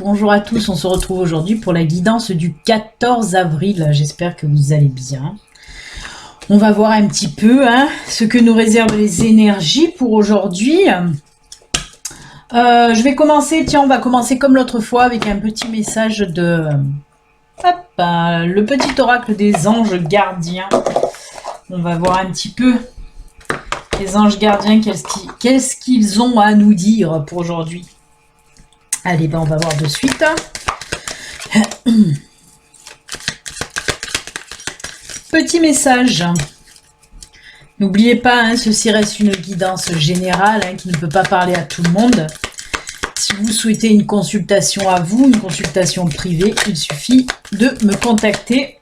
bonjour à tous, on se retrouve aujourd'hui pour la guidance du 14 avril, j'espère que vous allez bien. On va voir un petit peu ce que nous réservent les énergies pour aujourd'hui. Je vais commencer, on va commencer comme l'autre fois avec un petit message de le petit oracle des anges gardiens. On va voir un petit peu les anges gardiens, qu'est-ce qu'ils ont à nous dire pour aujourd'hui. Allez, on va voir de suite. Petit message. N'oubliez pas, ceci reste une guidance générale qui ne peut pas parler à tout le monde. Si vous souhaitez une consultation à vous, une consultation privée, il suffit de me contacter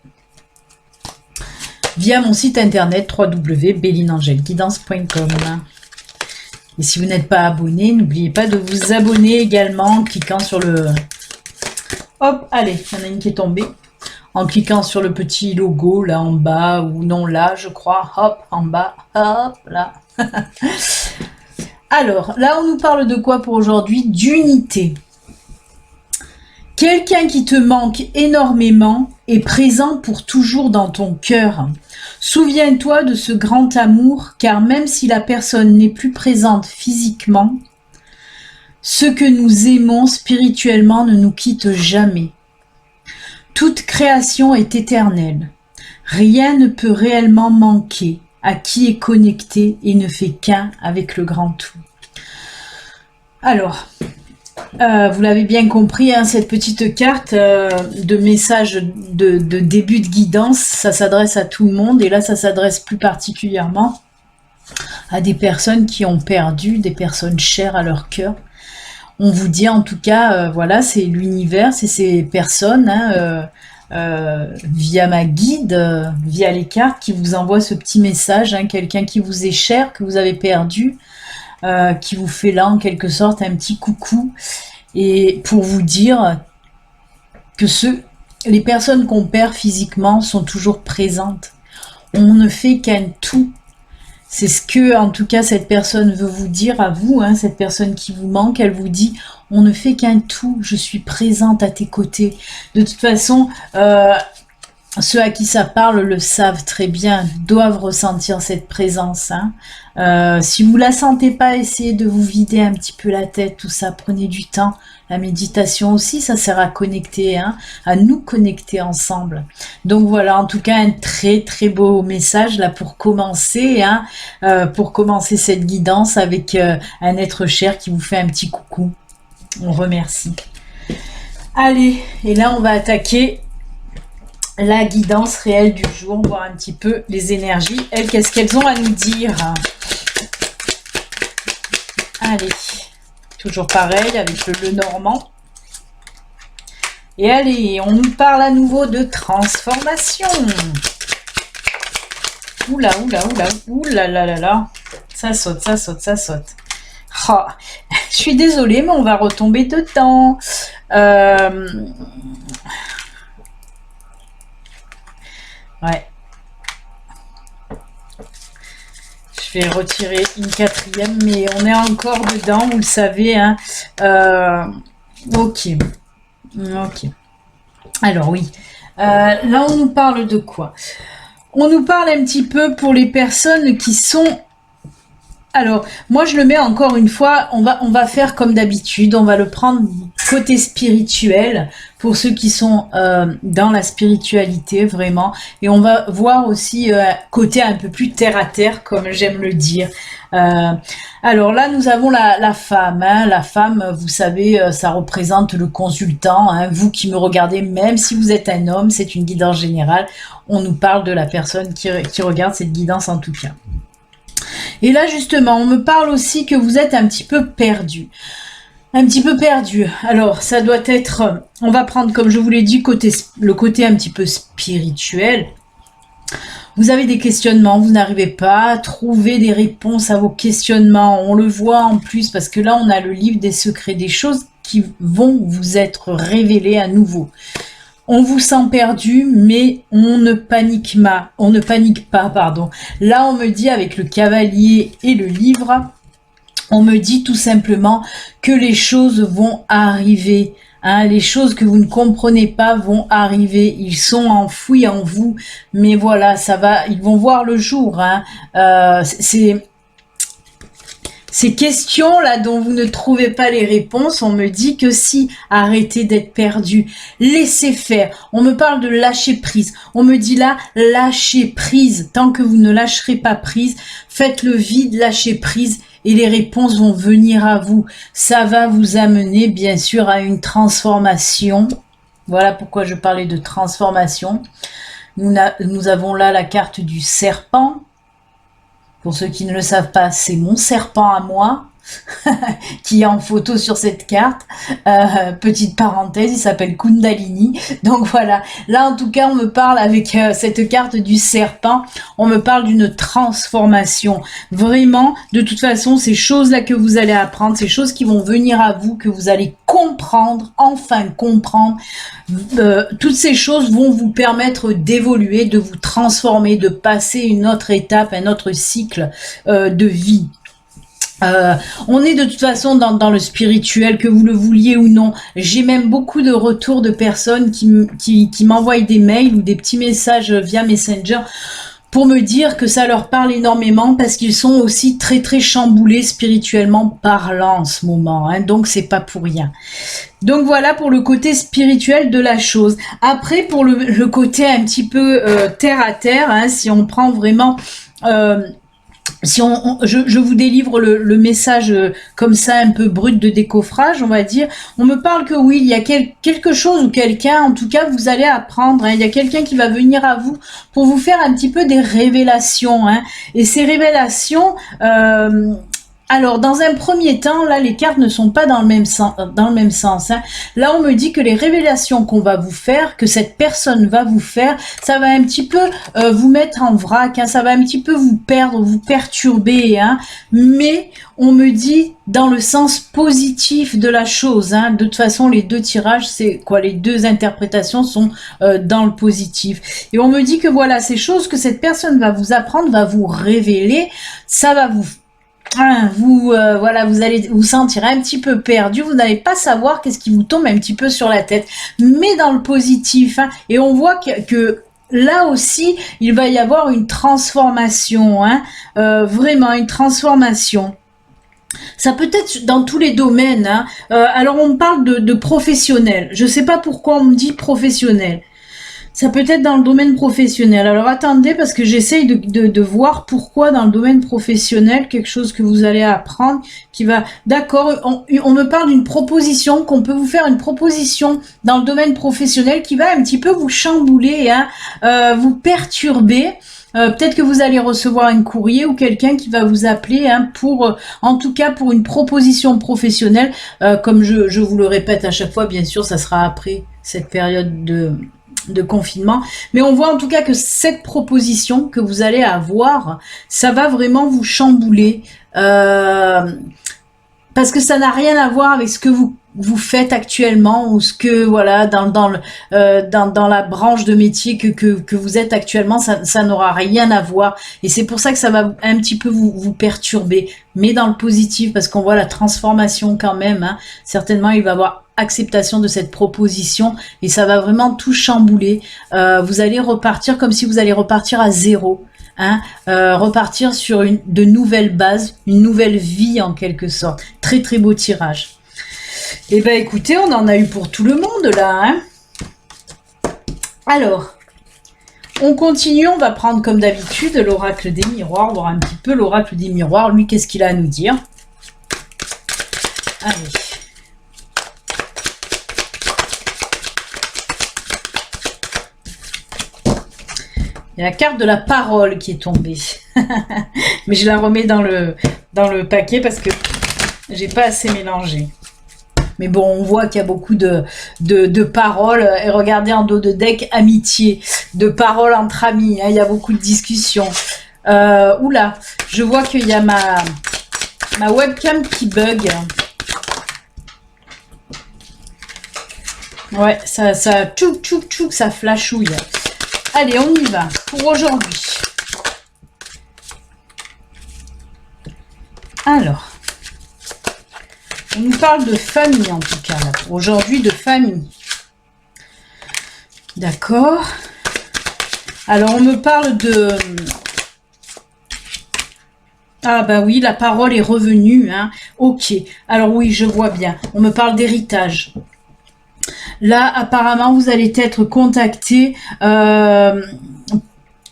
via mon site internet www.belinangelguidance.com. Et si vous n'êtes pas abonné, n'oubliez pas de vous abonner également en cliquant sur le... Hop, allez, il y en a une qui est tombée. En cliquant sur le petit logo là en bas, ou non là, je crois. Hop, en bas, hop, là. Alors, là, on nous parle de quoi pour aujourd'hui? D'unité. Quelqu'un qui te manque énormément est présent pour toujours dans ton cœur. Souviens-toi de ce grand amour, car même si la personne n'est plus présente physiquement, ce que nous aimons spirituellement ne nous quitte jamais. Toute création est éternelle. Rien ne peut réellement manquer à qui est connecté et ne fait qu'un avec le grand tout. Alors, vous l'avez bien compris, cette petite carte de message de début de guidance, ça s'adresse à tout le monde. Et là, ça s'adresse plus particulièrement à des personnes qui ont perdu, des personnes chères à leur cœur. On vous dit en tout cas, voilà, c'est l'univers, c'est ces personnes, via ma guide, via les cartes, qui vous envoient ce petit message, quelqu'un qui vous est cher, que vous avez perdu, qui vous fait là en quelque sorte un petit coucou, et pour vous dire que les personnes qu'on perd physiquement sont toujours présentes. On ne fait qu'un tout. C'est ce que, en tout cas, cette personne veut vous dire à vous, cette personne qui vous manque, elle vous dit, on ne fait qu'un tout, je suis présente à tes côtés. De toute façon, ceux à qui ça parle le savent très bien, doivent ressentir cette présence. Si vous la sentez pas, essayez de vous vider un petit peu la tête, tout ça, prenez du temps. La méditation aussi, ça sert à connecter, à nous connecter ensemble. Donc voilà, en tout cas, un très très beau message là pour commencer, pour commencer cette guidance avec un être cher qui vous fait un petit coucou. On remercie. Allez, et là on va attaquer la guidance réelle du jour, voir un petit peu les énergies. Elles, qu'est-ce qu'elles ont à nous dire? Allez. Toujours pareil avec le Normand. Et allez, on nous parle à nouveau de transformation. Oula, oula, oula, oula, là, là, là. Ça saute, ça saute, ça saute. Oh, je suis désolée, mais on va retomber dedans. Ouais. Je vais retirer une quatrième, mais on est encore dedans, vous le savez. Ok. Alors oui. Là, on nous parle de quoi? On nous parle un petit peu pour les personnes qui sont... Alors, moi, je le mets encore une fois, on va faire comme d'habitude, on va le prendre côté spirituel, pour ceux qui sont dans la spiritualité, vraiment. Et on va voir aussi côté un peu plus terre-à-terre, comme j'aime le dire. Alors là, nous avons la femme. La femme, vous savez, ça représente le consultant. Vous qui me regardez, même si vous êtes un homme, c'est une guidance générale. On nous parle de la personne qui regarde cette guidance en tout cas. Et là, justement, on me parle aussi que vous êtes un petit peu perdu. Un petit peu perdu. Alors, ça doit être... On va prendre, comme je vous l'ai dit, le côté un petit peu spirituel. Vous avez des questionnements, vous n'arrivez pas à trouver des réponses à vos questionnements. On le voit en plus, parce que là, on a le livre des secrets, des choses qui vont vous être révélées à nouveau. On vous sent perdu, mais on ne panique pas, pardon. Là, on me dit avec le cavalier et le livre, on me dit tout simplement que les choses vont arriver Hein, les choses que vous ne comprenez pas vont arriver. Ils sont enfouis en vous, mais voilà, ça va. Ils vont voir le jour. Hein. Ces questions-là dont vous ne trouvez pas les réponses, on me dit que si, arrêtez d'être perdu, laissez faire. On me parle de lâcher prise. On me dit là, lâchez prise. Tant que vous ne lâcherez pas prise, faites le vide, lâchez prise et les réponses vont venir à vous. Ça va vous amener, bien sûr, à une transformation. Voilà pourquoi je parlais de transformation. Nous avons là la carte du serpent. Pour ceux qui ne le savent pas, c'est mon serpent à moi qui est en photo sur cette carte. Petite parenthèse, il s'appelle Kundalini. Donc voilà, là en tout cas on me parle avec cette carte du serpent, on me parle d'une transformation. Vraiment, de toute façon, ces choses-là que vous allez apprendre, ces choses qui vont venir à vous, que vous allez comprendre, enfin comprendre, toutes ces choses vont vous permettre d'évoluer, de vous transformer, de passer une autre étape, un autre cycle de vie. On est de toute façon dans le spirituel, que vous le vouliez ou non. J'ai même beaucoup de retours de personnes qui m'envoient des mails ou des petits messages via Messenger pour me dire que ça leur parle énormément parce qu'ils sont aussi très très chamboulés spirituellement parlant en ce moment. Hein, donc c'est pas pour rien. Donc voilà pour le côté spirituel de la chose. Après pour le côté un petit peu terre à terre, hein, si on prend vraiment... si je vous délivre le message comme ça, un peu brut de décoffrage, on va dire, on me parle que oui, il y a quelque chose ou quelqu'un, en tout cas, vous allez apprendre, hein, il y a quelqu'un qui va venir à vous pour vous faire un petit peu des révélations. Hein, et ces révélations... alors, dans un premier temps, là, les cartes ne sont pas dans le même sens. Hein. Là, on me dit que les révélations qu'on va vous faire, que cette personne va vous faire, ça va un petit peu vous mettre en vrac, hein, ça va un petit peu vous perdre, vous perturber. Hein. Mais on me dit dans le sens positif de la chose. Hein. De toute façon, les deux tirages, c'est quoi? Les deux interprétations sont dans le positif. Et on me dit que voilà, ces choses que cette personne va vous apprendre, va vous révéler, ça va vous... voilà, vous allez vous sentir un petit peu perdu, vous n'allez pas savoir qu'est-ce qui vous tombe un petit peu sur la tête, mais dans le positif. Hein, et on voit que là aussi, il va y avoir une transformation, hein, vraiment une transformation. Ça peut être dans tous les domaines. Hein. Alors on me parle de professionnel. Je sais pas pourquoi on me dit professionnel. Ça peut être dans le domaine professionnel. Alors attendez, parce que j'essaye de voir pourquoi dans le domaine professionnel, quelque chose que vous allez apprendre, qui va... D'accord, on me parle d'une proposition, qu'on peut vous faire une proposition dans le domaine professionnel qui va un petit peu vous chambouler, hein, vous perturber. Peut-être que vous allez recevoir un courrier ou quelqu'un qui va vous appeler, hein, pour, en tout cas pour une proposition professionnelle. Comme je vous le répète à chaque fois, bien sûr, ça sera après cette période de confinement, mais on voit en tout cas que cette proposition que vous allez avoir, ça va vraiment vous chambouler, parce que ça n'a rien à voir avec ce que vous faites actuellement ou ce que voilà dans la branche de métier que vous êtes actuellement, ça n'aura rien à voir, et c'est pour ça que ça va un petit peu vous perturber, mais dans le positif, parce qu'on voit la transformation quand même. Hein. Certainement il va y avoir acceptation de cette proposition et ça va vraiment tout chambouler. Vous allez repartir comme si vous allez repartir à zéro. Hein, repartir sur de nouvelles bases, une nouvelle vie en quelque sorte. Très très beau tirage. Et ben écoutez, on en a eu pour tout le monde là. Hein. Alors, on continue, on va prendre comme d'habitude l'oracle des miroirs, voir un petit peu l'oracle des miroirs, lui qu'est-ce qu'il a à nous dire. Allez. Il y a la carte de la parole qui est tombée. Mais je la remets dans le paquet parce que j'ai pas assez mélangé. Mais bon, on voit qu'il y a beaucoup de paroles. Et regardez en dos de deck, amitié, de paroles entre amis. Hein, il y a beaucoup de discussions. Oula, je vois qu'il y a ma webcam qui bug. Ouais, ça tchouk tchouk tchouk, ça flashouille. Allez, on y va pour aujourd'hui. Alors, On nous parle de famille en tout cas, là, aujourd'hui de famille. D'accord. Alors on me parle de... Ah bah oui, la parole est revenue, hein. Ok, alors oui, je vois bien. On me parle d'héritage. Là, apparemment, vous allez être contacté...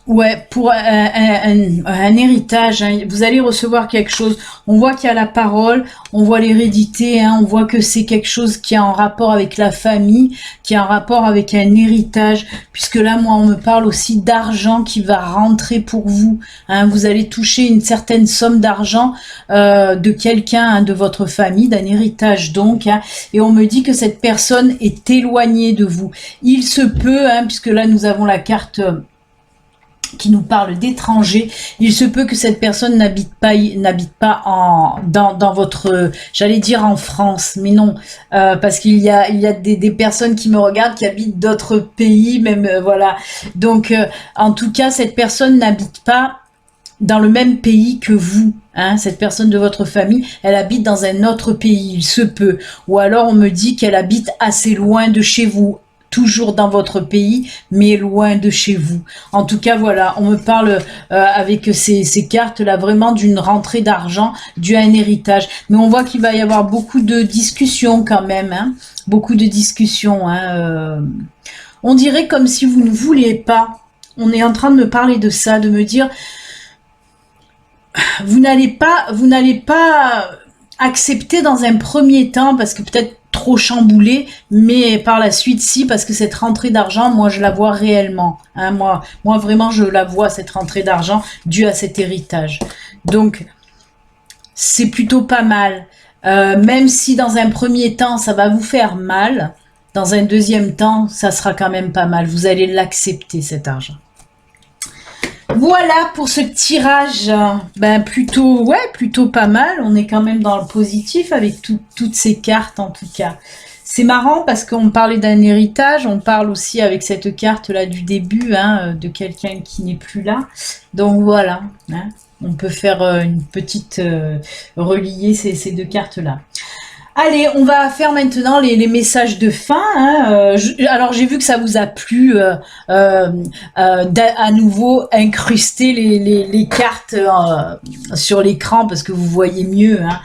ouais, pour un héritage, hein. Vous allez recevoir quelque chose. On voit qu'il y a la parole, on voit l'hérédité, hein. On voit que c'est quelque chose qui est en rapport avec la famille, qui est en rapport avec un héritage, puisque là, moi, on me parle aussi d'argent qui va rentrer pour vous, hein. Vous allez toucher une certaine somme d'argent de quelqu'un, hein, de votre famille, d'un héritage donc, hein. Et on me dit que cette personne est éloignée de vous. Il se peut, hein, puisque là, nous avons la carte... qui nous parle d'étrangers, il se peut que cette personne n'habite pas dans votre, j'allais dire en France, mais non, parce qu'il y a des personnes qui me regardent qui habitent d'autres pays, même voilà. Donc en tout cas, cette personne n'habite pas dans le même pays que vous, hein, cette personne de votre famille, elle habite dans un autre pays, il se peut. Ou alors on me dit qu'elle habite assez loin de chez vous, toujours dans votre pays, mais loin de chez vous. En tout cas, voilà, on me parle avec ces cartes-là vraiment d'une rentrée d'argent due à un héritage. Mais on voit qu'il va y avoir beaucoup de discussions quand même, hein, beaucoup de discussions. Hein, on dirait comme si vous ne vouliez pas. On est en train de me parler de ça, de me dire, vous n'allez pas accepter dans un premier temps, parce que peut-être trop chamboulé, mais par la suite si, parce que cette rentrée d'argent, moi je la vois réellement, hein, moi vraiment je la vois, cette rentrée d'argent due à cet héritage. Donc c'est plutôt pas mal, même si dans un premier temps ça va vous faire mal, dans un deuxième temps ça sera quand même pas mal, vous allez l'accepter cet argent. Voilà pour ce tirage, ben plutôt pas mal, on est quand même dans le positif avec toutes ces cartes en tout cas. C'est marrant parce qu'on parlait d'un héritage, on parle aussi avec cette carte là du début, hein, de quelqu'un qui n'est plus là. Donc voilà, hein, on peut faire une petite relier ces deux cartes là. Allez, on va faire maintenant les messages de fin. Hein. Alors, j'ai vu que ça vous a plu à nouveau incruster les cartes sur l'écran parce que vous voyez mieux. Hein.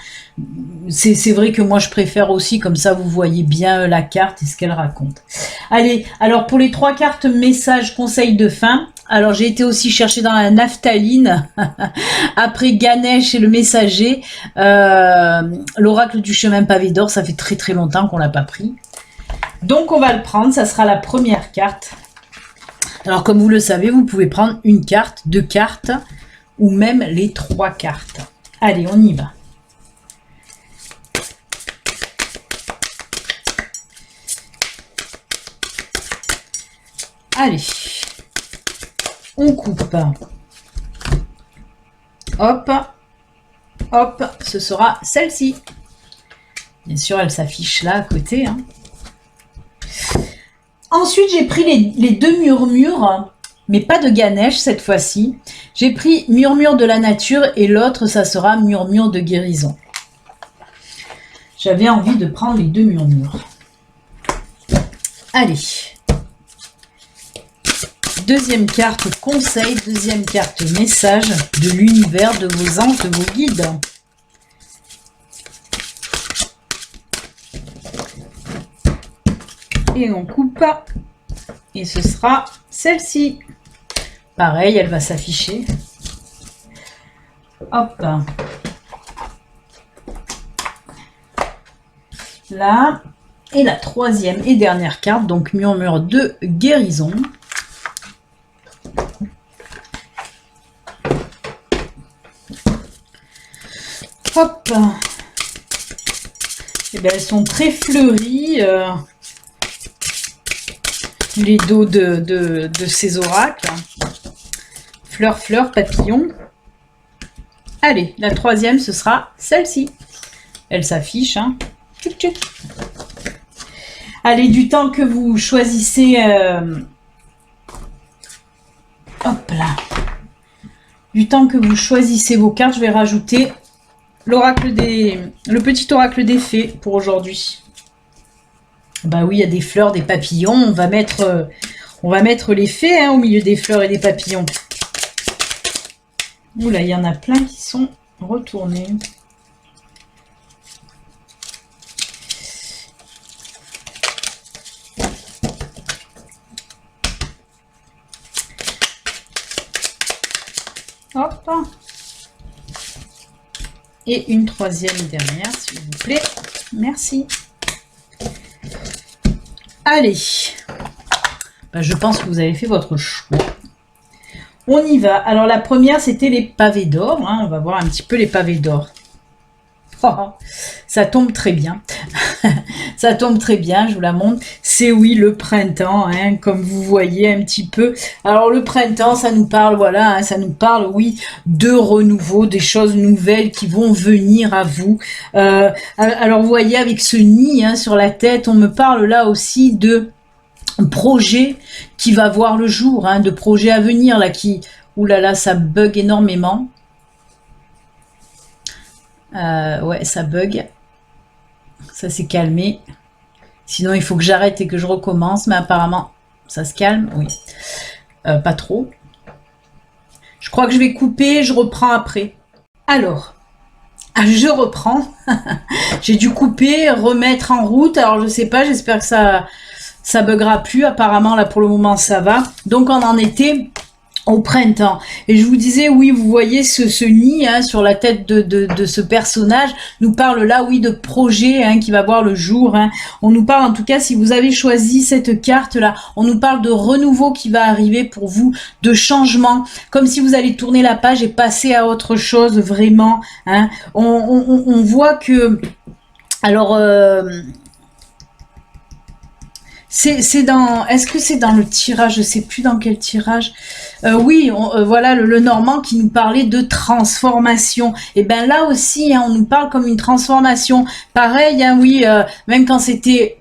C'est vrai que moi, je préfère aussi, comme ça, vous voyez bien la carte et ce qu'elle raconte. Allez, alors pour les 3 cartes messages conseils de fin, alors j'ai été aussi chercher dans la naphtaline, après Ganesh et le messager, l'oracle du chemin pavé d'or, ça fait très très longtemps qu'on l'a pas pris. Donc on va le prendre, ça sera la première carte. Alors comme vous le savez, vous pouvez prendre une carte, 2 cartes, ou même les 3 cartes. Allez, on y va. Allez, on coupe. Hop, hop, ce sera celle-ci. Bien sûr, elle s'affiche là à côté. Hein. Ensuite, j'ai pris les 2 murmures, mais pas de Ganesh cette fois-ci. J'ai pris murmure de la nature et l'autre, ça sera murmure de guérison. J'avais envie de prendre les 2 murmures. Allez. Deuxième carte conseil, deuxième carte message de l'univers, de vos anges, de vos guides. Et on coupe. Et ce sera celle-ci. Pareil, elle va s'afficher. Hop. Là. Et la troisième et dernière carte, donc murmure de guérison. Hop. Et bien, elles sont très fleuries, les dos de ces oracles. Fleurs, fleurs, papillons. Allez, la troisième, ce sera celle-ci. Elle s'affiche. Hein. Tchouk, tchouk. Allez, du temps que vous choisissez... hop là. Du temps que vous choisissez vos cartes, je vais rajouter le petit oracle des fées pour aujourd'hui. Bah oui, il y a des fleurs, des papillons. On va mettre les fées hein, au milieu des fleurs et des papillons. Oula, il y en a plein qui sont retournés. Hop. Et une troisième dernière, s'il vous plaît. Merci. Allez. Ben, je pense que vous avez fait votre choix. On y va. Alors, la première, c'était les pavés d'or. Hein. On va voir un petit peu les pavés d'or. Oh, ça tombe très bien. Ça tombe très bien, je vous la montre. C'est oui, le printemps, hein, comme vous voyez un petit peu. Alors, le printemps, ça nous parle, voilà, hein, ça nous parle, oui, de renouveau, des choses nouvelles qui vont venir à vous. Alors, vous voyez, avec ce nid hein, sur la tête, on me parle là aussi de projet qui va voir le jour, hein, de projet à venir, là, qui... Ouh là là, ça bug énormément. Ouais, ça bug. Ça s'est calmé. Sinon, il faut que j'arrête et que je recommence. Mais apparemment, ça se calme. Oui. Pas trop. Je crois que je vais couper. Je reprends après. Alors, je reprends. J'ai dû couper, remettre en route. Alors, je sais pas. J'espère que ça buggera plus. Apparemment, là, pour le moment, ça va. Donc, on en était au printemps. Et je vous disais, oui, vous voyez ce nid hein, sur la tête de ce personnage, nous parle là, oui, de projet hein, qui va voir le jour. Hein. On nous parle, en tout cas, si vous avez choisi cette carte-là, on nous parle de renouveau qui va arriver pour vous, de changement, comme si vous allez tourner la page et passer à autre chose, vraiment. Hein. On voit que... Alors... c'est dans... Est-ce que c'est dans le tirage? Je sais plus dans quel tirage. Oui, voilà le Normand qui nous parlait de transformation. Et ben là aussi, hein, on nous parle comme une transformation. Pareil, hein, oui, même quand c'était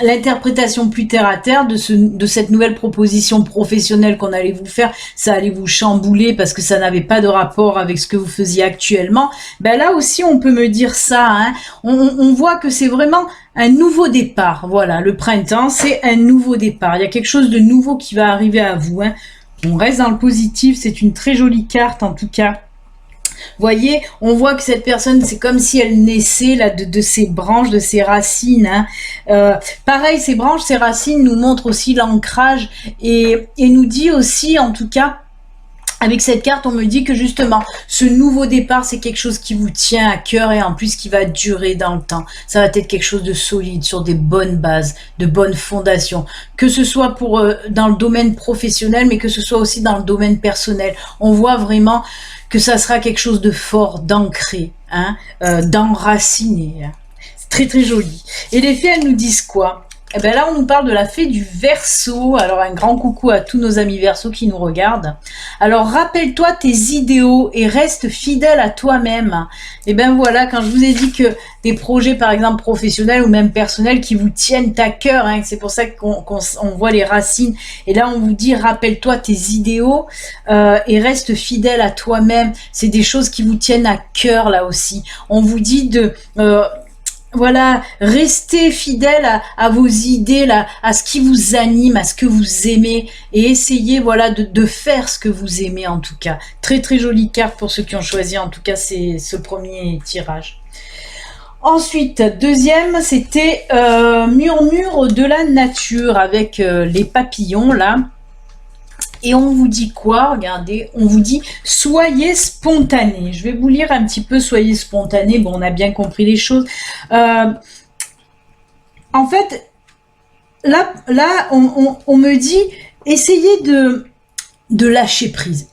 l'interprétation plus terre à terre de cette nouvelle proposition professionnelle qu'on allait vous faire, ça allait vous chambouler parce que ça n'avait pas de rapport avec ce que vous faisiez actuellement. Ben là aussi, on peut me dire ça. Hein. On voit que c'est vraiment un nouveau départ. Voilà, le printemps, c'est un nouveau départ. Il y a quelque chose de nouveau qui va arriver à vous. Hein. On reste dans le positif. C'est une très jolie carte en tout cas. Voyez, on voit que cette personne, c'est comme si elle naissait là de ses branches, de ses racines. Hein. Pareil, ces branches, ces racines nous montrent aussi l'ancrage et nous dit aussi, en tout cas, avec cette carte, on me dit que justement, ce nouveau départ, c'est quelque chose qui vous tient à cœur et en plus qui va durer dans le temps. Ça va être quelque chose de solide, sur des bonnes bases, de bonnes fondations. Que ce soit pour dans le domaine professionnel, mais que ce soit aussi dans le domaine personnel. On voit vraiment que ça sera quelque chose de fort, d'ancré, hein, d'enraciné. C'est très très joli. Et les fées, elles nous disent quoi? Eh bien là, on nous parle de la fée du Verseau. Alors, un grand coucou à tous nos amis Verseau qui nous regardent. Alors, rappelle-toi tes idéaux et reste fidèle à toi-même. Et bien voilà, quand je vous ai dit que des projets, par exemple, professionnels ou même personnels qui vous tiennent à cœur, hein, c'est pour ça qu'on voit les racines. Et là, on vous dit, rappelle-toi tes idéaux et reste fidèle à toi-même. C'est des choses qui vous tiennent à cœur, là aussi. On vous dit de... voilà, restez fidèle à vos idées, là, à ce qui vous anime, à ce que vous aimez, et essayez, voilà, de faire ce que vous aimez, en tout cas. Très, très jolie carte pour ceux qui ont choisi, en tout cas, c'est ce premier tirage. Ensuite, deuxième, c'était Murmure de la nature, avec les papillons, là. Et on vous dit quoi? Regardez, on vous dit « Soyez spontané ». Je vais vous lire un petit peu « Soyez spontané ». Bon, on a bien compris les choses. En fait, là on me dit « Essayez de lâcher prise.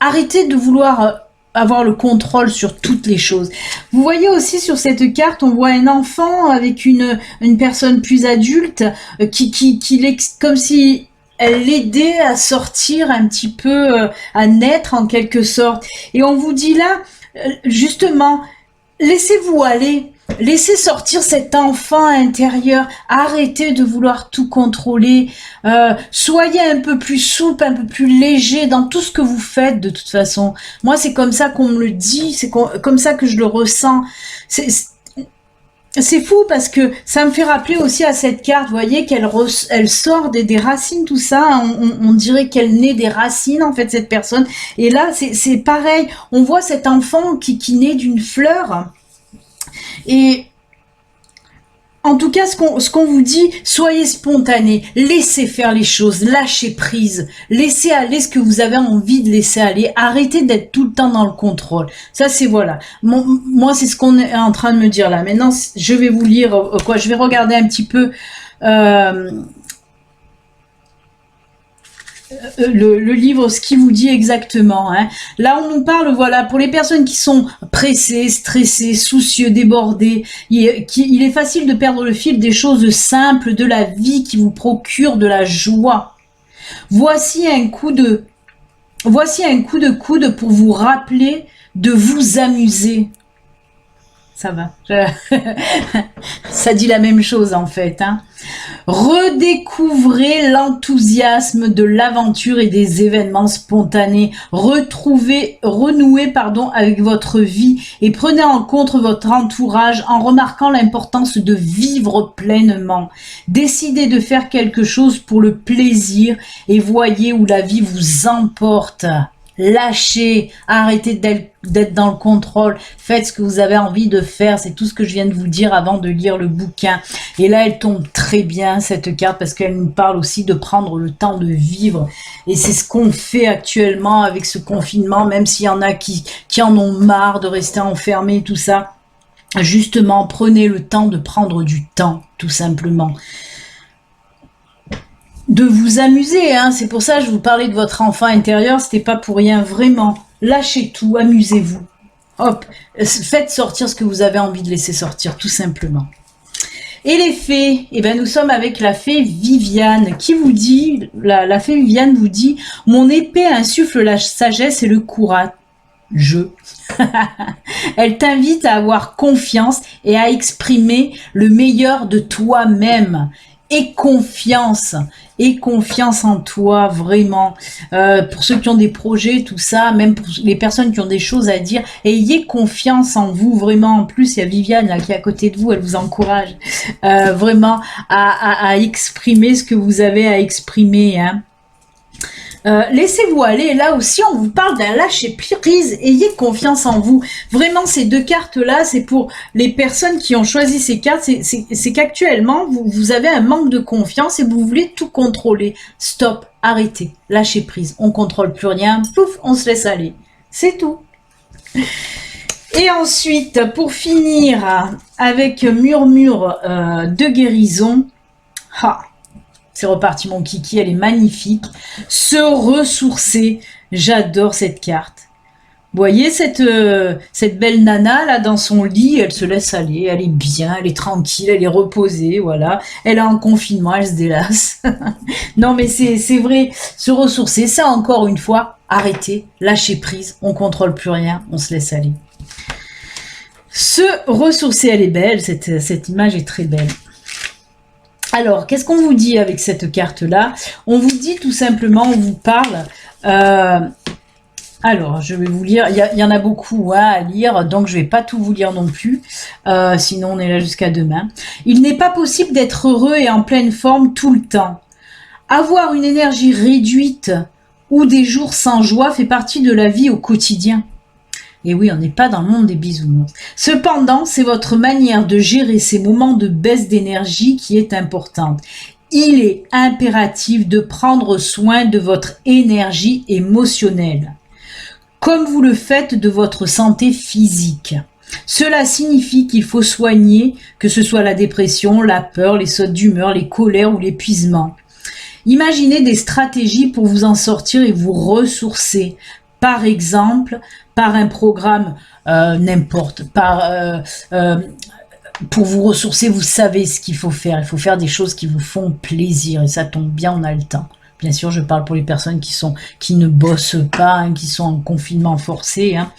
Arrêtez de vouloir avoir le contrôle sur toutes les choses. » Vous voyez aussi sur cette carte, on voit un enfant avec une personne plus adulte comme si... elle l'aidait à sortir un petit peu, à naître en quelque sorte. Et on vous dit là, justement, laissez-vous aller. Laissez sortir cet enfant intérieur. Arrêtez de vouloir tout contrôler. Soyez un peu plus souple, un peu plus léger dans tout ce que vous faites de toute façon. Moi, c'est comme ça qu'on me le dit, c'est comme ça que je le ressens. C'est fou parce que ça me fait rappeler aussi à cette carte, vous voyez, elle sort des racines, tout ça. On dirait qu'elle naît des racines, en fait, cette personne. Et là, c'est pareil. On voit cet enfant qui naît d'une fleur. Et en tout cas, ce qu'on vous dit, soyez spontané, laissez faire les choses, lâchez prise, laissez aller ce que vous avez envie de laisser aller, arrêtez d'être tout le temps dans le contrôle. Ça, c'est voilà. Moi, c'est ce qu'on est en train de me dire là. Maintenant, je vais vous lire quoi. Je vais regarder un petit peu le livre, ce qu'il vous dit exactement. Hein. Là, on nous parle, voilà, pour les personnes qui sont pressées, stressées, soucieux, débordées, il est facile de perdre le fil des choses simples de la vie qui vous procurent de la joie. Voici un coup de coude pour vous rappeler de vous amuser. Ça va. Ça dit la même chose en fait. Hein. Redécouvrez l'enthousiasme de l'aventure et des événements spontanés. Renouez avec votre vie et prenez en compte votre entourage en remarquant l'importance de vivre pleinement. Décidez de faire quelque chose pour le plaisir et voyez où la vie vous emporte. Lâchez, arrêtez d'être dans le contrôle, faites ce que vous avez envie de faire, c'est tout ce que je viens de vous dire avant de lire le bouquin. Et là, elle tombe très bien, cette carte, parce qu'elle nous parle aussi de prendre le temps de vivre. Et c'est ce qu'on fait actuellement avec ce confinement, même s'il y en a qui en ont marre de rester enfermés, tout ça. Justement, prenez le temps de prendre du temps, tout simplement. De vous amuser, hein. C'est pour ça que je vous parlais de votre enfant intérieur, c'était pas pour rien, vraiment. Lâchez tout, amusez-vous. Hop, faites sortir ce que vous avez envie de laisser sortir, tout simplement. Et les fées, eh ben nous sommes avec la fée Viviane, qui vous dit, la fée Viviane vous dit, mon épée insuffle la sagesse et le courage. Elle t'invite à avoir confiance et à exprimer le meilleur de toi-même. Et confiance en toi, vraiment. Pour ceux qui ont des projets, tout ça, même pour les personnes qui ont des choses à dire, ayez confiance en vous, vraiment. En plus, il y a Viviane là, qui est à côté de vous, elle vous encourage vraiment à exprimer ce que vous avez à exprimer, hein. Laissez-vous aller, là aussi on vous parle d'un lâcher prise, ayez confiance en vous. Vraiment, ces deux cartes là, c'est pour les personnes qui ont choisi ces cartes, c'est qu'actuellement vous avez un manque de confiance et vous voulez tout contrôler. Stop, arrêtez, lâchez prise, on contrôle plus rien, pouf, on se laisse aller, c'est tout. Et ensuite, pour finir avec murmure de guérison, c'est reparti mon kiki, elle est magnifique. Se ressourcer, j'adore cette carte. Vous voyez cette belle nana là dans son lit, elle se laisse aller, elle est bien, elle est tranquille, elle est reposée, voilà. Elle est en confinement, elle se délasse. Non mais c'est vrai, se ressourcer, ça encore une fois, arrêtez, lâchez prise, on contrôle plus rien, on se laisse aller. Se ressourcer, elle est belle, cette image est très belle. Alors, qu'est-ce qu'on vous dit avec cette carte-là? On vous dit tout simplement, on vous parle... alors, je vais vous lire, il y en a beaucoup à lire, donc je vais pas tout vous lire non plus, sinon on est là jusqu'à demain. Il n'est pas possible d'être heureux et en pleine forme tout le temps. Avoir une énergie réduite ou des jours sans joie fait partie de la vie au quotidien. Et oui, on n'est pas dans le monde des bisounours. Cependant, c'est votre manière de gérer ces moments de baisse d'énergie qui est importante. Il est impératif de prendre soin de votre énergie émotionnelle, comme vous le faites de votre santé physique. Cela signifie qu'il faut soigner, que ce soit la dépression, la peur, les sautes d'humeur, les colères ou l'épuisement. Imaginez des stratégies pour vous en sortir et vous ressourcer. Par exemple, par un programme, n'importe, pour vous ressourcer, vous savez ce qu'il faut faire. Il faut faire des choses qui vous font plaisir et ça tombe bien, on a le temps. Bien sûr, je parle pour les personnes qui ne bossent pas, hein, qui sont en confinement forcé. Hein.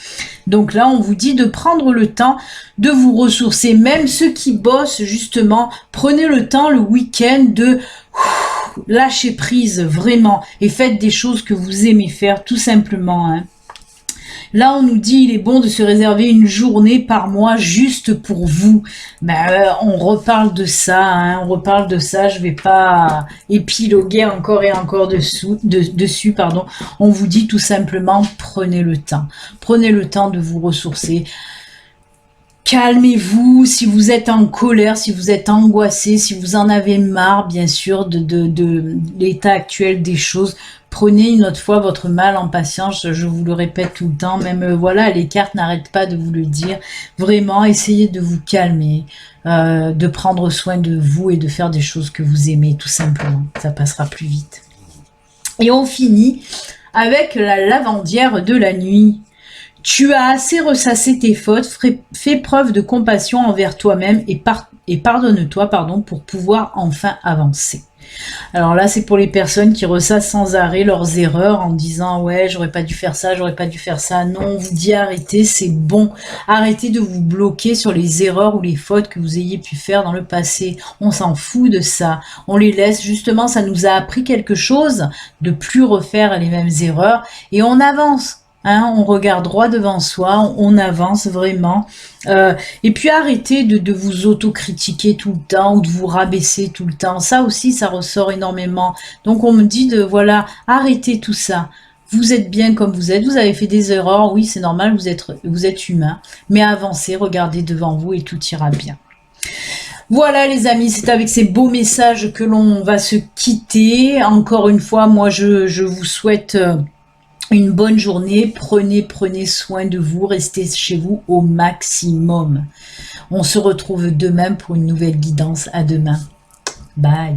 Donc là, on vous dit de prendre le temps de vous ressourcer. Même ceux qui bossent, justement, prenez le temps le week-end de lâcher prise, vraiment. Et faites des choses que vous aimez faire, tout simplement. Hein. Là, on nous dit il est bon de se réserver une journée par mois juste pour vous. On reparle de ça, hein, on reparle de ça. Je vais pas épiloguer encore et encore dessus, pardon. On vous dit tout simplement prenez le temps. Prenez le temps de vous ressourcer. Calmez-vous, si vous êtes en colère, si vous êtes angoissé, si vous en avez marre, bien sûr, de l'état actuel des choses, prenez une autre fois votre mal en patience, je vous le répète tout le temps, même voilà, les cartes n'arrêtent pas de vous le dire. Vraiment, essayez de vous calmer, de prendre soin de vous et de faire des choses que vous aimez, tout simplement. Ça passera plus vite. Et on finit avec la lavandière de la nuit. Tu as assez ressassé tes fautes, fais preuve de compassion envers toi-même et pardonne-toi, pour pouvoir enfin avancer. Alors là, c'est pour les personnes qui ressassent sans arrêt leurs erreurs en disant « Ouais, j'aurais pas dû faire ça, j'aurais pas dû faire ça. » Non, on vous dit arrêtez, c'est bon. Arrêtez de vous bloquer sur les erreurs ou les fautes que vous ayez pu faire dans le passé. On s'en fout de ça. On les laisse, justement, ça nous a appris quelque chose de plus refaire les mêmes erreurs et on avance. Hein, on regarde droit devant soi, on avance vraiment. Et puis arrêtez de vous autocritiquer tout le temps ou de vous rabaisser tout le temps. Ça aussi, ça ressort énormément. Donc on me dit voilà, arrêtez tout ça. Vous êtes bien comme vous êtes, vous avez fait des erreurs, oui c'est normal, vous êtes humain. Mais avancez, regardez devant vous et tout ira bien. Voilà les amis, c'est avec ces beaux messages que l'on va se quitter. Encore une fois, moi je vous souhaite... une bonne journée, prenez soin de vous, restez chez vous au maximum. On se retrouve demain pour une nouvelle guidance. À demain. Bye.